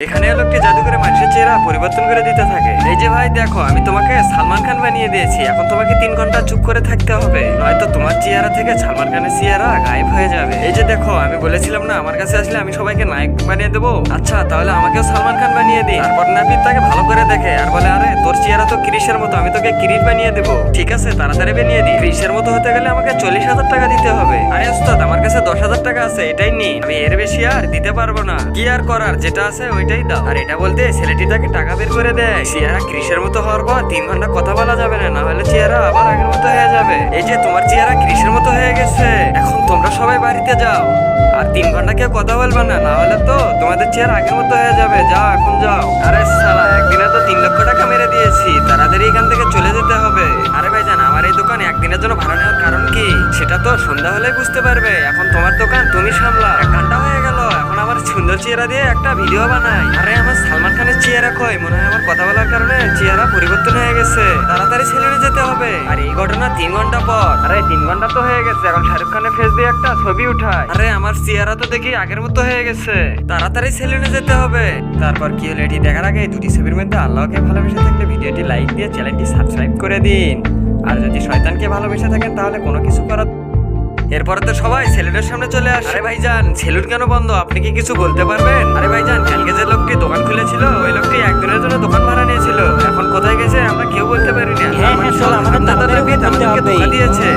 এখানে লোকটি জাদু করে মানুষের চেহারা পরিবর্তন করে দিতে থাকে। এই যে ভাই দেখো, আমি তোমাকে সালমান খান বানিয়ে দিয়েছি। এখন তোমাকে 3 ঘন্টা চুপ করে থাকতে হবে, নয়তো তোমার চেহারা থেকে সালমান খানের চেহারা গায়েব হয়ে যাবে। এই যে দেখো, আমি বলেছিলাম না আমার কাছে আসলে আমি সবাইকে নায়ক বানিয়ে দেবো। আচ্ছা তাহলে আমাকেও সালমান খান বানিয়ে দিই। তারপর নাপিত তাকে ভালো করে দেখে আর বলে, আরে তোর চেহারা তো ক্রিসের মতো, আমি তোকে কিরিট বানিয়ে দেবো। ঠিক আছে, তাড়াতাড়ি বানিয়ে দিই। ক্রিসের মতো হতে গেলে আমাকে 40,000 টাকা দিতে হবে। আরে ওস্তাদ, আমার কাছে 10,000 টাকা আছে, এটাই নি, আমি এর বেশি আর দিতে পারবো না। কি আর করার, যেটা আছে ওইটাই দাও। আর এটা বলতে ছেলেটি তাকে টাকা বের করে দেয়। চেহারা ক্রিসের মতো হওয়ার পর 3 ঘন্টা কথা বলা যাবে না, না হলে চেহারা আবার আগের মতো হয়ে যাবে। এই যে তোমার চেহারা ক্রিসের মতো হয়ে গেছে, এখন তোমরা সবাই বাড়িতে যাও। আর 3 ঘন্টা কেউ কথা বলবে না, না হলে তো তোমাদের চেহারা আগের মতো হয়ে যাবে। যাও, এখন যাও। আরে শালা, একদিনে তো 3 লক্ষ টাকা মেরে দিয়েছি, তাড়াতাড়ি এখান থেকে চলে যেতে হবে। আরে ভাইজান, আমার এই দোকান একদিনের জন্য ভাড়া নেওয়ার কারণ কি সেটা তো সন্ধ্যা হলেই বুঝতে পারবে। এখন তোমার দোকান তুমি সামলা। 1 ঘন্টা হয়ে গেল, এখন আমার সুন্দর চেহারা দিয়ে একটা ভিডিও বানাই। আরে আমার সালমান খানের চেহারা কই? মনে হয় আমার কথা বলার কারণে চেহারা পরিবর্তন হয়ে গেছে। তাড়াতাড়ি ছেড়ে যেতে হবে। আর এই ঘটনা 3 ঘন্টা পর। আরে 3 ঘন্টা তো হয়ে গেছে, এখন শাহরুখ খানের ফেস দিয়ে একটা ছবি উঠায়। আরে আমার চেহারা তো দেখি আগের মতো হয়ে গেছে, তাড়াতাড়ি ছেড়ে যেতে হবে। তারপর কি হলো এটি দেখার আগে দুটি ছবির মধ্যে আল্লাহকে ভালোবেসে থাকলে ভিডিওটি লাইক দিয়ে চ্যানেলটি সাবস্ক্রাইব করে দিন। আর যদি শয়তানকে ভালোবেসে থাকেন তাহলে কোনো কিছু করার। এরপরে তো সবাই সেলুনের সামনে চলে আসে। আরে ভাইজান, সেলুন কেন বন্ধ? আপনি কি কিছু বলতে পারবেন? আরে ভাইজান, কালকে যে লোকটি দোকান খুলেছিল ওই লোকটি একদিনের জন্য দোকান ভাড়া নিয়েছিল, এখন কোথায় গেছে আমরা কেউ বলতে পারি না। হ্যাঁ, চল, আমাদের আমাদেরকে ধোঁকা দিয়েছে।